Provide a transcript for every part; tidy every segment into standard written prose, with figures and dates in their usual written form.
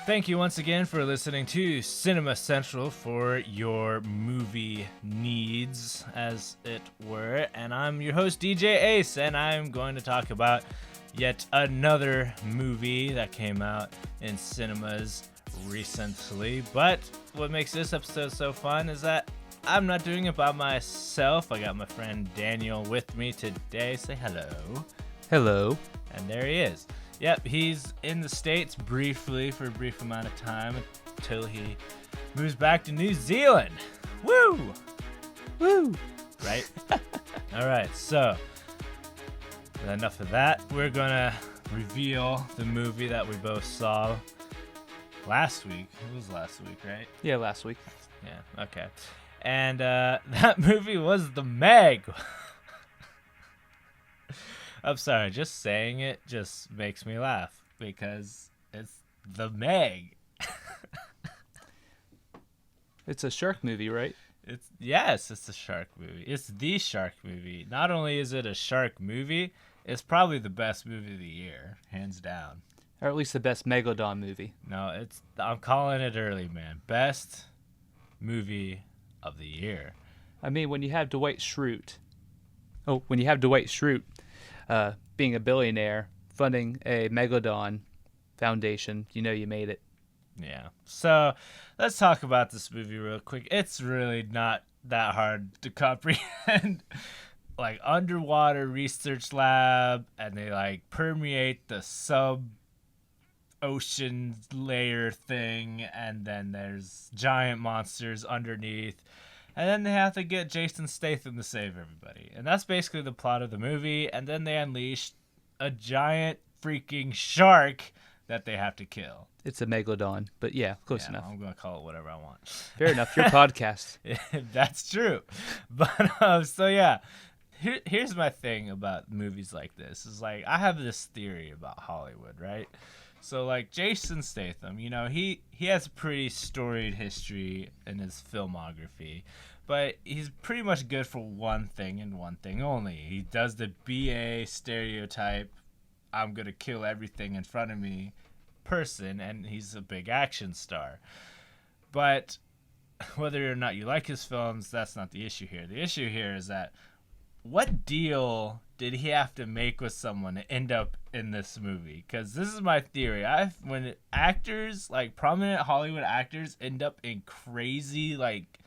Thank you once again for listening to Cinema Central for your movie needs, as it were. And I'm your host, DJ Ace, and I'm going to talk about yet another movie that came out in cinemas recently. But what makes this episode so fun is that I'm not doing it by myself. I got my friend Daniel with me today. Say hello. Hello. And there he is. Yep, he's in the States briefly for a brief amount of time until he moves back to New Zealand. Woo! Woo! Right? All right, so enough of that. We're going to reveal the movie that we both saw last week. It was last week, right? Yeah, last week. Yeah, okay. And that movie was The Meg. I'm sorry, just saying it just makes me laugh because it's The Meg. It's a shark movie, right? Yes, it's a shark movie. It's the shark movie. Not only is it a shark movie, it's probably the best movie of the year, hands down. Or at least the best Megalodon movie. No, I'm calling it early, man. Best movie of the year. I mean, when you have Dwight Schrute, being a billionaire, funding a Megalodon foundation, you know you made it. Yeah. So let's talk about this movie real quick. It's really not that hard to comprehend. Like underwater research lab, and they like permeate the ocean layer thing, and then there's giant monsters underneath. And then they have to get Jason Statham to save everybody. And that's basically the plot of the movie. And then they unleash a giant freaking shark that they have to kill. It's a Megalodon, but yeah, close enough. I'm going to call it whatever I want. Fair enough. Your podcast. That's true. But, so yeah. Here's my thing about movies like this. Is like, I have this theory about Hollywood, right? So, like, Jason Statham, you know, he has a pretty storied history in his filmography, but he's pretty much good for one thing and one thing only. He does the BA stereotype, I'm going to kill everything in front of me person, and he's a big action star. But whether or not you like his films, that's not the issue here. The issue here is that what deal did he have to make with someone to end up in this movie? Because this is my theory. When actors, like prominent Hollywood actors, end up in crazy like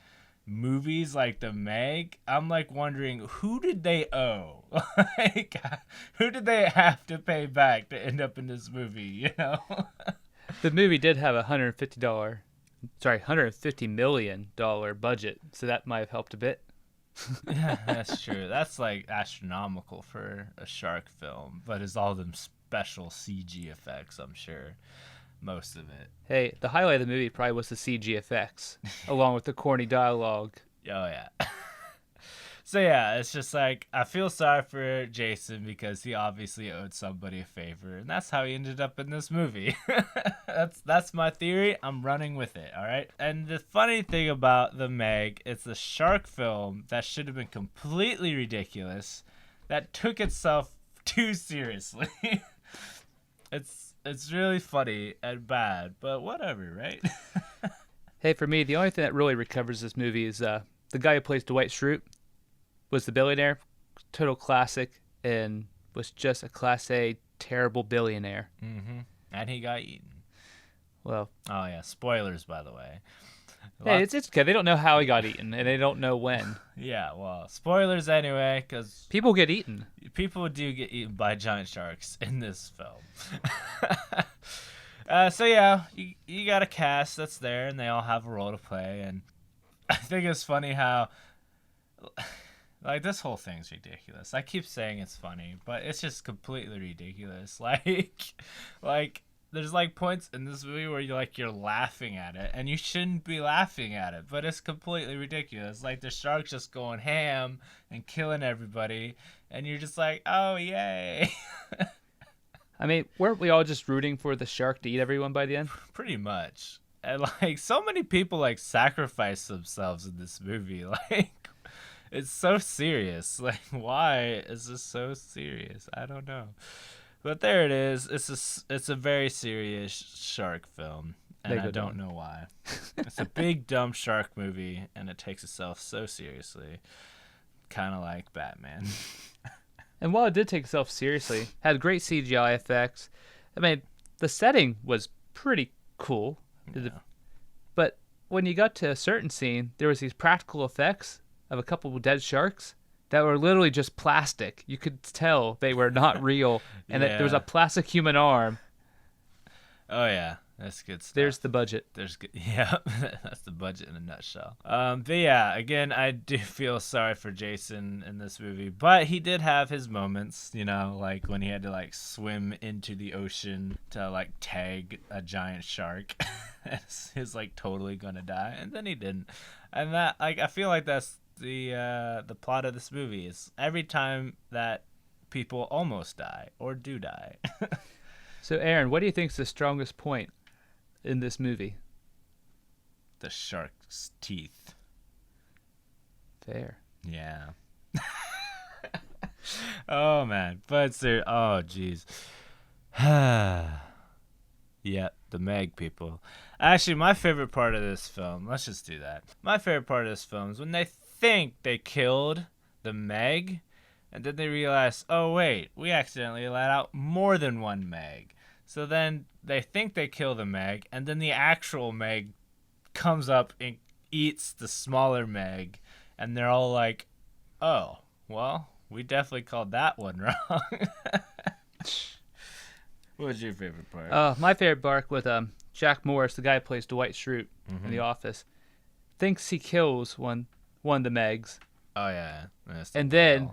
movies like The Meg, I'm like wondering, who did they owe? Like, who did they have to pay back to end up in this movie? You know. The movie did have $150 million budget, so that might have helped a bit. Yeah, that's true. That's like astronomical for a shark film, but it's all them special CG effects, I'm sure. Most of it. Hey, the highlight of the movie probably was the CG effects, along with the corny dialogue. Oh, yeah. So, yeah, it's just like, I feel sorry for Jason because he obviously owed somebody a favor, and that's how he ended up in this movie. That's my theory. I'm running with it, all right? And the funny thing about The Meg, it's a shark film that should have been completely ridiculous, that took itself too seriously. It's really funny and bad, but whatever, right? Hey, for me, the only thing that really recovers this movie is the guy who plays Dwight Schrute was the billionaire, total classic, and was just a class A terrible billionaire. Mm-hmm. And he got eaten. Well, oh yeah, spoilers by the way. Hey, it's okay. They don't know how he got eaten, and they don't know when. Yeah, well, spoilers anyway, because people get eaten. People do get eaten by giant sharks in this film. So yeah, you got a cast that's there, and they all have a role to play, and I think it's funny how, like, this whole thing's ridiculous. I keep saying it's funny, but it's just completely ridiculous. Like there's like points in this movie where you're laughing at it, and you shouldn't be laughing at it, but it's completely ridiculous. Like the shark's just going ham and killing everybody, and you're just like, oh yay. I mean, weren't we all just rooting for the shark to eat everyone by the end? Pretty much. And like so many people like sacrifice themselves in this movie. Like it's so serious. Like why is this so serious? I don't know. But there it is. It's a very serious shark film. and I don't know why. It's a big dumb shark movie, and it takes itself so seriously, kind of like Batman. And while it did take itself seriously, had great CGI effects. I mean, the setting was pretty cool. Yeah. But when you got to a certain scene, there was these practical effects of a couple of dead sharks that were literally just plastic. You could tell they were not real, and that there was a plastic human arm. Oh yeah, that's good stuff. There's the budget. Yeah, that's the budget in a nutshell. But yeah, again, I do feel sorry for Jason in this movie, but he did have his moments, you know, like when he had to like swim into the ocean to like tag a giant shark. He was like totally gonna die, and then he didn't. And that, like, I feel like that's the plot of this movie is every time that people almost die or do die. So, Aaron, what do you think is the strongest point in this movie? The shark's teeth. Fair. Yeah. Oh man, but oh jeez. Yeah, the Meg people. Actually, my favorite part of this film, let's just do that. My favorite part of this film is when they think they killed the Meg, and then they realize, oh wait, we accidentally let out more than one Meg. So then they think they kill the Meg, and then the actual Meg comes up and eats the smaller Meg, and they're all like, oh, well, we definitely called that one wrong. What was your favorite part? My favorite part with Jack Morris, the guy who plays Dwight Schrute in The Office, thinks he kills one of the Megs. Oh yeah, and then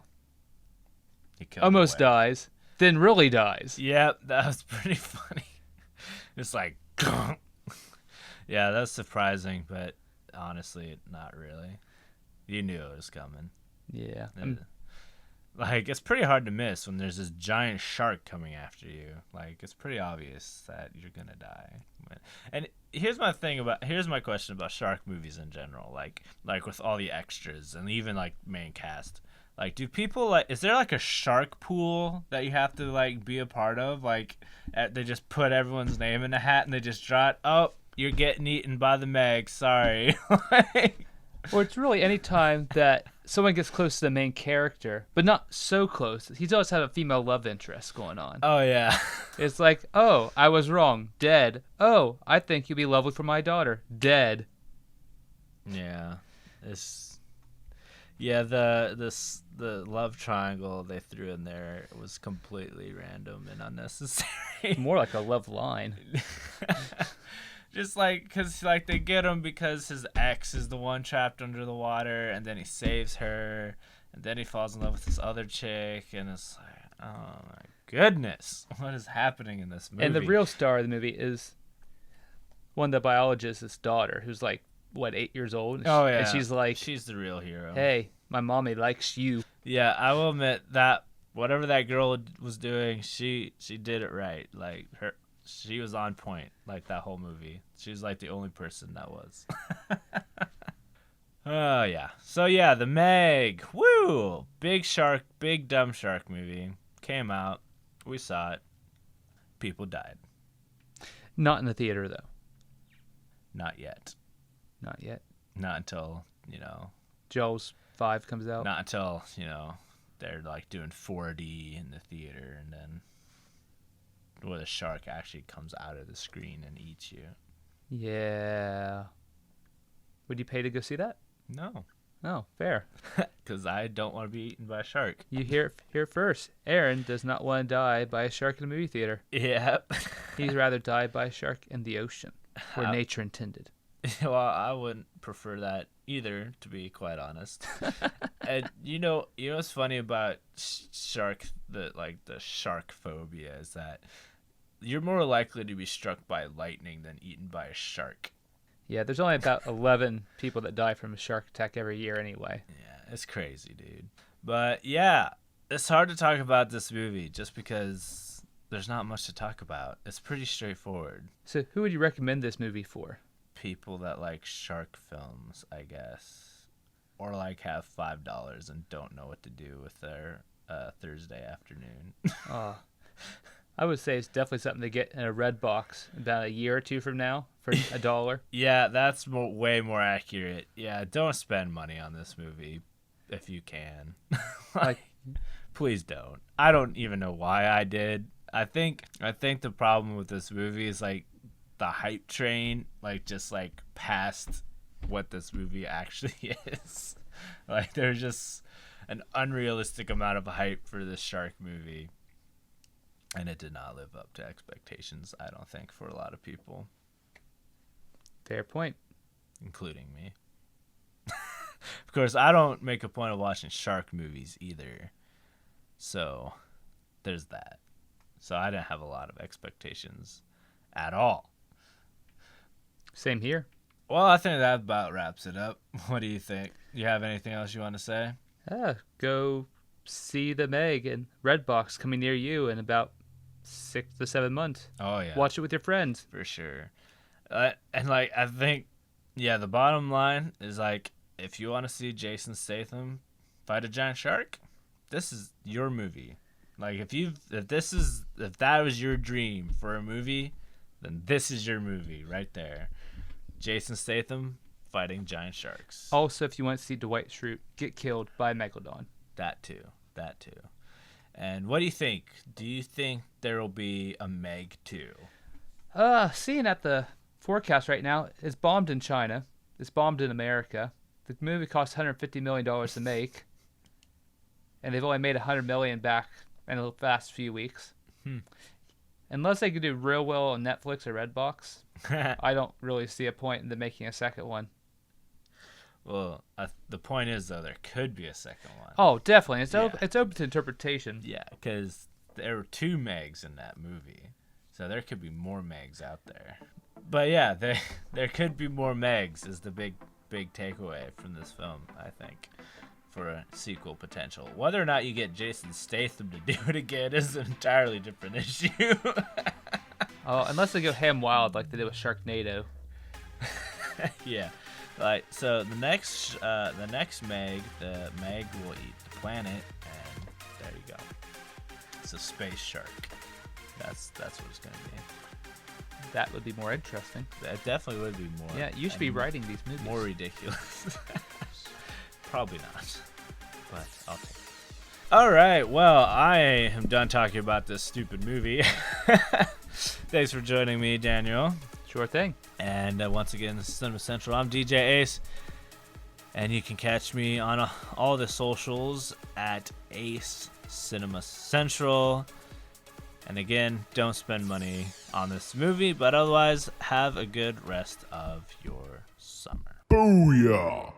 he almost dies, then really dies. Yep, that was pretty funny. It's like, yeah, that's surprising, but honestly, not really. You knew it was coming. Yeah. Like, it's pretty hard to miss when there's this giant shark coming after you. Like, it's pretty obvious that you're gonna die. And here's my question about shark movies in general. Like with all the extras and even like main cast. Like, do people like? Is there like a shark pool that you have to like be a part of? Like, they just put everyone's name in a hat and they just draw it. Oh, you're getting eaten by the Meg. Sorry. Or it's really any time that someone gets close to the main character, but not so close. He's always had a female love interest going on. Oh, yeah. It's like, oh, I was wrong. Dead. Oh, I think you'd be lovely for my daughter. Dead. Yeah. The love triangle they threw in there was completely random and unnecessary. More like a love line. Just like, because like they get him because his ex is the one trapped under the water, and then he saves her, and then he falls in love with this other chick, and it's like, oh my goodness, what is happening in this movie? And the real star of the movie is one of the biologist's daughter, who's like, what, 8 years old? Oh yeah, and she's like, she's the real hero. Hey, my mommy likes you. Yeah, I will admit that whatever that girl was doing, she did it right. Like she was on point, like that whole movie. She was like the only person that was. Oh, yeah. So, yeah, The Meg. Woo! Big dumb shark movie. Came out. We saw it. People died. Not in the theater, though. Not yet. Not yet. Not until, Jaws 5 comes out. Not until, they're like doing 4D in the theater, and then where the shark actually comes out of the screen and eats you. Yeah. Would you pay to go see that? No. Oh, fair. Because I don't want to be eaten by a shark. You hear it first. Aaron does not want to die by a shark in a movie theater. Yep. He'd rather die by a shark in the ocean, where nature intended. Well, I wouldn't prefer that either, to be quite honest. And you know what's funny about the shark phobia is that you're more likely to be struck by lightning than eaten by a shark. Yeah, there's only about 11 people that die from a shark attack every year anyway. Yeah, it's crazy, dude. But yeah, it's hard to talk about this movie just because there's not much to talk about. It's pretty straightforward. So who would you recommend this movie for? People that like shark films, I guess. Or like have $5 and don't know what to do with their Thursday afternoon. I would say it's definitely something to get in a red box about a year or two from now for $1. Yeah, that's way more accurate. Yeah, don't spend money on this movie if you can. Like, Please don't. I don't even know why I did. I think the problem with this movie is like the hype train, like just like past what this movie actually is. Like there's just an unrealistic amount of hype for this shark movie, and it did not live up to expectations, I don't think, for a lot of people, fair point. including me. Of course, I don't make a point of watching shark movies either. So, there's that. So, I didn't have a lot of expectations at all. Same here. Well, I think that about wraps it up. What do you think? You have anything else you want to say? Go see The Meg in Redbox coming near you in about 6 to 7 months. Oh, yeah. Watch it with your friends. For sure. And, like, I think, yeah, the bottom line is, like, if you want to see Jason Statham fight a giant shark, this is your movie. Like, if that was your dream for a movie, then this is your movie right there. Jason Statham fighting giant sharks. Also, if you want to see Dwight Schrute get killed by a Megalodon. That too. And what do you think? Do you think there will be a Meg 2? Seeing at the forecast right now, it's bombed in China. It's bombed in America. The movie cost $150 million to make, and they've only made $100 million back in the last few weeks. Unless they could do real well on Netflix or Redbox, I don't really see a point in them making a second one. Well, the point is, though, there could be a second one. Oh, definitely. Yeah. It's open to interpretation. Yeah, because there were 2 Megs in that movie, so there could be more Megs out there. But yeah, there could be more Megs is the big takeaway from this film, I think, for a sequel potential. Whether or not you get Jason Statham to do it again is an entirely different issue. Unless they go ham wild like they did with Sharknado. Yeah. Like, so the next Meg, the Meg will eat the planet, and there you go. It's a space shark. That's what it's gonna be. That would be more interesting. That definitely would be more. Yeah, you should be writing these movies. More ridiculous. Probably not, but I'll take it. All right, well, I am done talking about this stupid movie. Thanks for joining me, Daniel. Sure thing. And once again, this is Cinema Central. I'm DJ Ace, and you can catch me on all the socials at Ace Cinema Central. And again, don't spend money on this movie, but otherwise, have a good rest of your summer. Booyah!